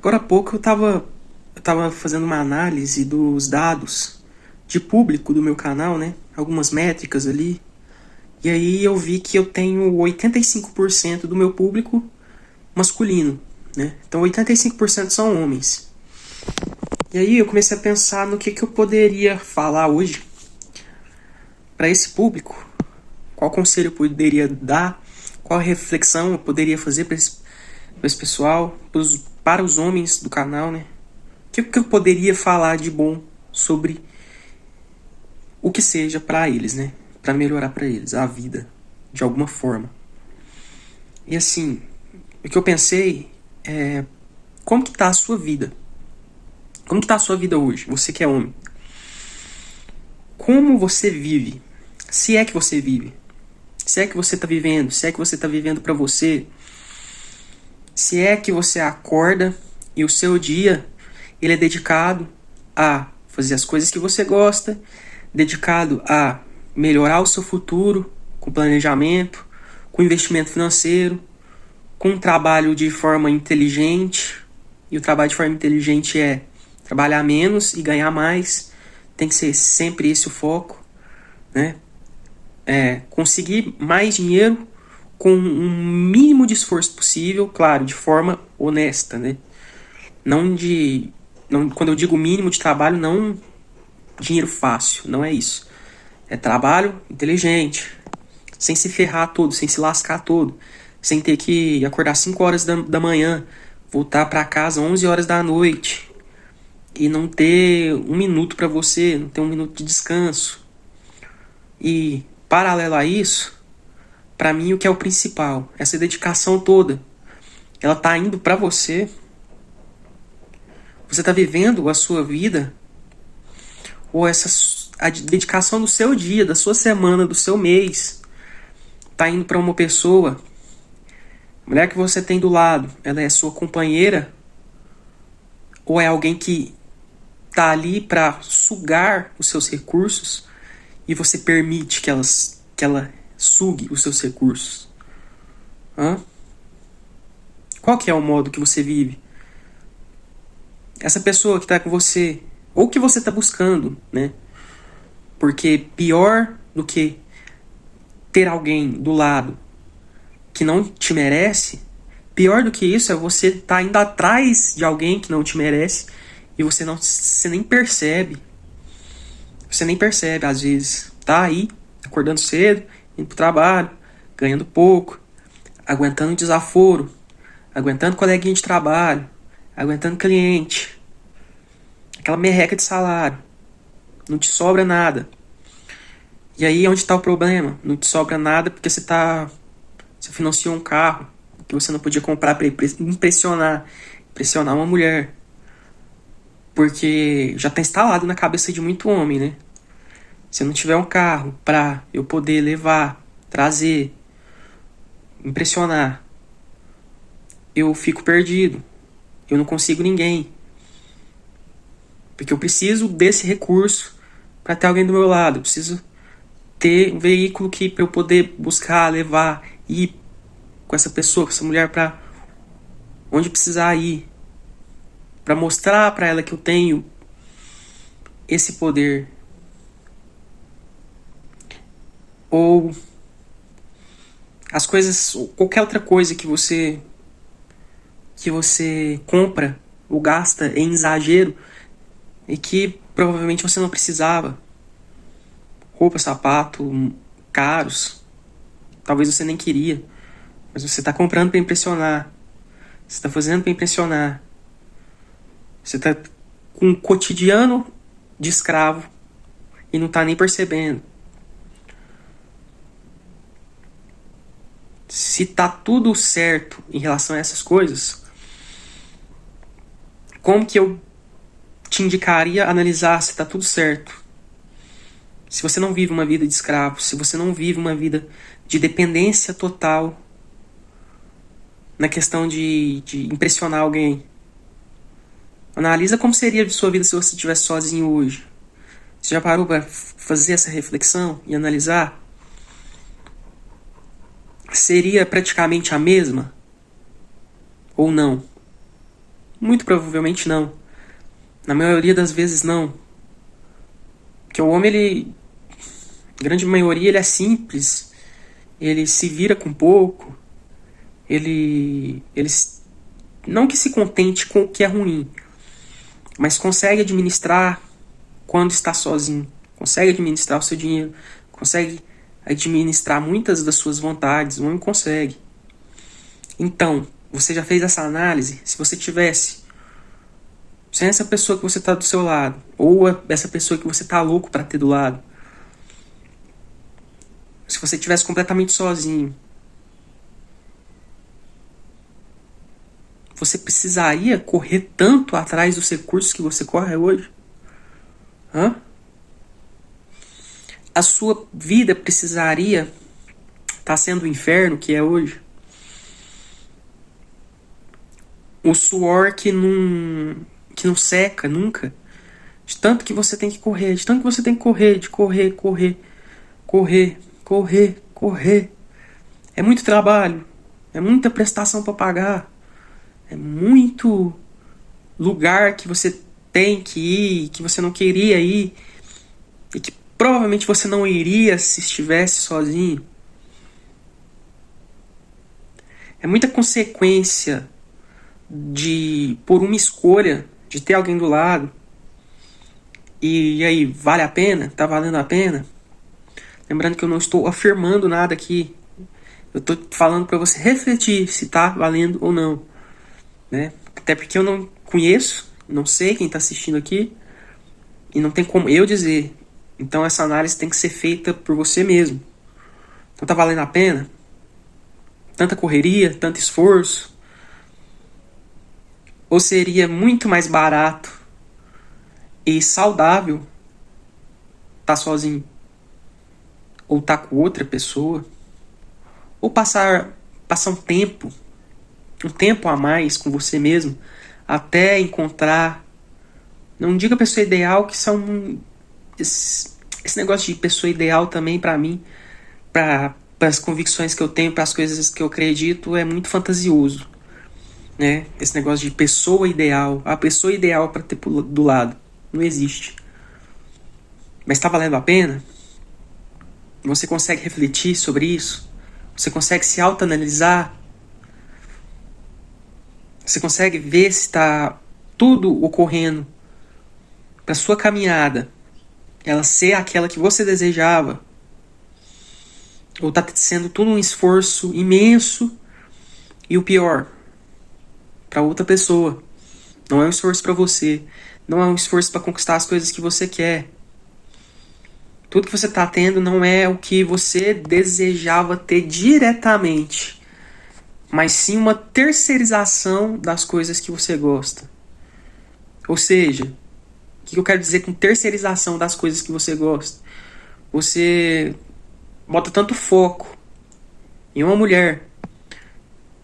Agora há pouco eu tava fazendo uma análise dos dados de público do meu canal, né? Algumas métricas ali. E aí eu vi que eu tenho 85% do meu público masculino, né? Então 85% são homens. E aí eu comecei a pensar no que eu poderia falar hoje para esse público. Qual conselho eu poderia dar? Qual reflexão eu poderia fazer para esse pessoal, para os homens do canal, né? O que eu poderia falar de bom sobre o que seja para eles, né? Para melhorar para eles a vida de alguma forma. E assim, o que eu pensei é como que tá a sua vida? Como que tá a sua vida hoje? Você que é homem. Como você vive? Se é que você vive. Se é que você tá vivendo, se é que você tá vivendo para você, se é que você acorda e o seu dia ele é dedicado a fazer as coisas que você gosta, dedicado a melhorar o seu futuro com planejamento, com investimento financeiro, com um trabalho de forma inteligente. E o trabalho de forma inteligente é trabalhar menos e ganhar mais. Tem que ser sempre esse o foco, né? Conseguir mais dinheiro com um mínimo de esforço possível, claro, de forma honesta, né? Não, quando eu digo mínimo de trabalho, não dinheiro fácil, não é isso. É trabalho inteligente, sem se ferrar todo, sem se lascar todo, sem ter que acordar 5 horas da manhã, voltar para casa 11 horas da noite e não ter um minuto para você, não ter um minuto de descanso. E paralelo a isso, para mim o que é o principal, essa dedicação toda, ela tá indo para você. Você tá vivendo a sua vida ou a dedicação do seu dia, da sua semana, do seu mês, tá indo para uma pessoa. A mulher que você tem do lado, ela é sua companheira ou é alguém que tá ali para sugar os seus recursos e você permite que ela sugue os seus recursos? Hã? Qual que é o modo que você vive? Essa pessoa que tá com você, ou que você tá buscando, né? Porque pior do que ter alguém do lado que não te merece, pior do que isso é você estar indo atrás de alguém que não te merece e você nem percebe. Você nem percebe, às vezes. Tá aí, acordando cedo, indo pro trabalho, ganhando pouco, aguentando desaforo, aguentando coleguinha de trabalho, aguentando cliente, aquela merreca de salário. Não te sobra nada. E aí onde está o problema? Não te sobra nada porque você financiou um carro que você não podia comprar para impressionar uma mulher. Porque já está instalado na cabeça de muito homem, né? Se eu não tiver um carro para eu poder levar, trazer, impressionar, eu fico perdido. Eu não consigo ninguém. Porque eu preciso desse recurso para ter alguém do meu lado. Eu preciso ter um veículo que para eu poder buscar, levar, ir com essa pessoa, com essa mulher para onde precisar ir, para mostrar para ela que eu tenho esse poder. Ou as coisas, qualquer outra coisa que você compra ou gasta em exagero e que provavelmente você não precisava. Roupa, sapato, caros. Talvez você nem queria, mas você está comprando para impressionar. Você está fazendo para impressionar. Você está com um cotidiano de escravo e não está nem percebendo. Se tá tudo certo em relação a essas coisas, como que eu te indicaria analisar se tá tudo certo? Se você não vive uma vida de escravo, se você não vive uma vida de dependência total na questão de impressionar alguém. Analisa como seria a sua vida se você estivesse sozinho hoje. Você já parou para fazer essa reflexão e analisar? Seria praticamente a mesma? Ou não? Muito provavelmente não. Na maioria das vezes não. Porque o homem, ele, grande maioria, ele é simples. Ele se vira com pouco. Ele não que se contente com o que é ruim, mas consegue administrar quando está sozinho. Consegue administrar o seu dinheiro. Consegue administrar muitas das suas vontades. O homem consegue. Então, você já fez essa análise? Se você tivesse sem essa pessoa que você está do seu lado, ou essa pessoa que você está louco para ter do lado, se você tivesse completamente sozinho, você precisaria correr tanto atrás dos recursos que você corre hoje? Hã? A sua vida precisaria estar sendo o inferno que é hoje? O suor que não seca nunca? De tanto que você tem que correr, de tanto que você tem que correr, de correr. É muito trabalho, é muita prestação para pagar, é muito lugar que você tem que ir, que você não queria ir, e que provavelmente você não iria se estivesse sozinho. É muita consequência por uma escolha, de ter alguém do lado. E aí, vale a pena? Tá valendo a pena? Lembrando que eu não estou afirmando nada aqui. Eu estou falando para você refletir se tá valendo ou não, né? Até porque eu não conheço, não sei quem está assistindo aqui, e não tem como eu dizer. Então essa análise tem que ser feita por você mesmo. Então tá valendo a pena? Tanta correria, tanto esforço? Ou seria muito mais barato e saudável tá sozinho? Ou tá com outra pessoa? Ou passar um tempo a mais com você mesmo, até encontrar, não diga pessoa ideal, que são esse negócio de pessoa ideal também para mim, para as convicções que eu tenho, para as coisas que eu acredito, é muito fantasioso, né? Esse negócio de pessoa ideal, a pessoa ideal para ter do lado, não existe. Mas está valendo a pena? Você consegue refletir sobre isso? Você consegue se autoanalisar? Você consegue ver se está tudo ocorrendo para sua caminhada ela ser aquela que você desejava? Ou está sendo tudo um esforço imenso e o pior, para outra pessoa? Não é um esforço para você. Não é um esforço para conquistar as coisas que você quer. Tudo que você está tendo não é o que você desejava ter diretamente, mas sim uma terceirização das coisas que você gosta. Ou seja, o que eu quero dizer com terceirização das coisas que você gosta? Você bota tanto foco em uma mulher,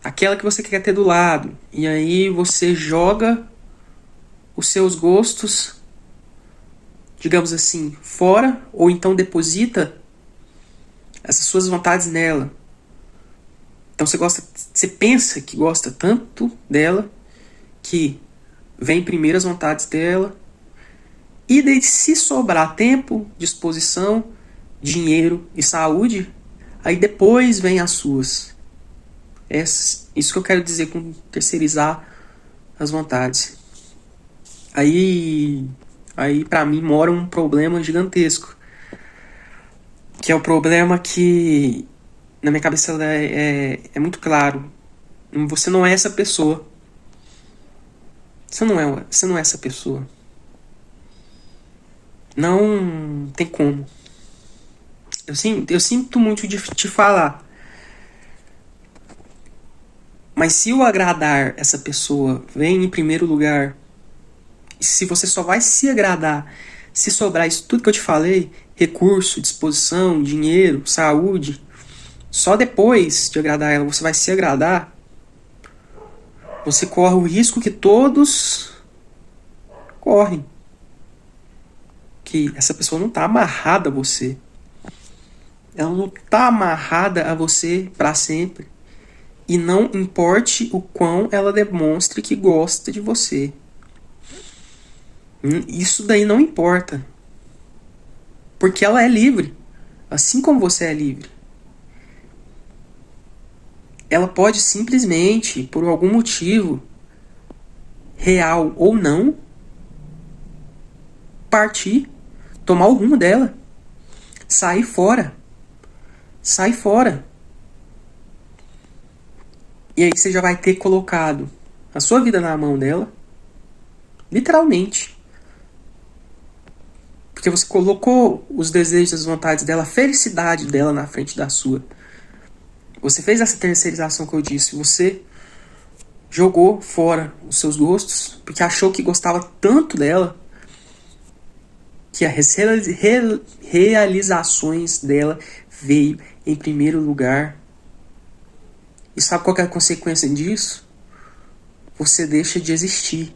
aquela que você quer ter do lado, e aí você joga os seus gostos, digamos assim, fora, ou então deposita essas suas vontades nela. Então você pensa que gosta tanto dela, que vem primeiro as vontades dela, e daí, se sobrar tempo, disposição, dinheiro e saúde, aí depois vem as suas. Isso que eu quero dizer com terceirizar as vontades. Aí para mim mora um problema gigantesco, que é o problema que na minha cabeça é muito claro. Você não é essa pessoa. Você não é essa pessoa. Não tem como. Eu sinto muito de te falar. Mas se o agradar essa pessoa vem em primeiro lugar, e se você só vai se agradar se sobrar isso tudo que eu te falei, recurso, disposição, dinheiro, saúde, só depois de agradar ela você vai se agradar, você corre o risco que todos correm. Que essa pessoa não está amarrada a você. Ela não está amarrada a você para sempre. E não importe o quão ela demonstre que gosta de você. Isso daí não importa. Porque ela é livre. Assim como você é livre. Ela pode simplesmente, por algum motivo, real ou não, partir, tomar o rumo dela, sair fora. Sai fora. E aí você já vai ter colocado a sua vida na mão dela, literalmente. Porque você colocou os desejos, as vontades dela, a felicidade dela na frente da sua. Você fez essa terceirização que eu disse. Você jogou fora os seus gostos, porque achou que gostava tanto dela, que as realizações dela veio em primeiro lugar. E sabe qual que é a consequência disso? Você deixa de existir.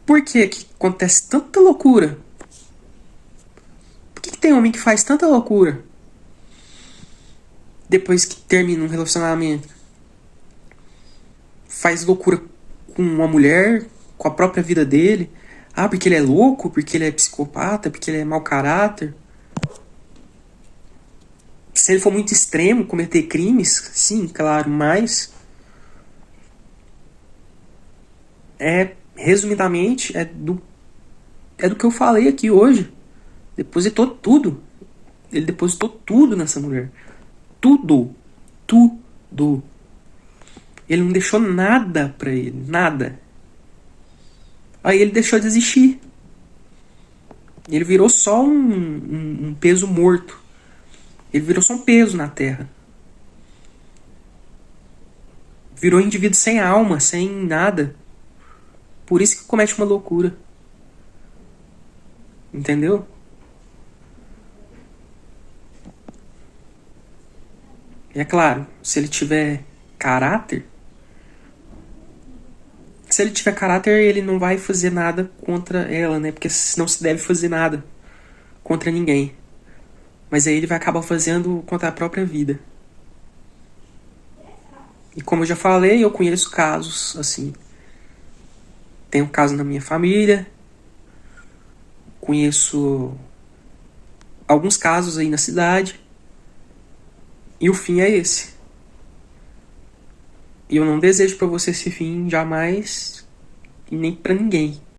Por que que acontece tanta loucura? Por que tem homem que faz tanta loucura depois que termina um relacionamento? Faz loucura com uma mulher, com a própria vida dele. Ah, porque ele é louco, porque ele é psicopata, porque ele é mau caráter. Se ele for muito extremo, cometer crimes, sim, claro, mas resumidamente, é do que eu falei aqui hoje. Depositou tudo. Ele depositou tudo nessa mulher. Tudo. Tudo. Ele não deixou nada pra ele. Nada. Aí ele deixou de existir. Ele virou só um peso morto. Ele virou só um peso na terra. Virou um indivíduo sem alma, sem nada. Por isso que comete uma loucura. Entendeu? E é claro, se ele tiver caráter, ele não vai fazer nada contra ela, né? Porque não se deve fazer nada contra ninguém. Mas aí ele vai acabar fazendo contra a própria vida. E como eu já falei, eu conheço casos assim. Tem um caso na minha família. Conheço alguns casos aí na cidade. E o fim é esse. E eu não desejo pra você esse fim jamais. E nem pra ninguém.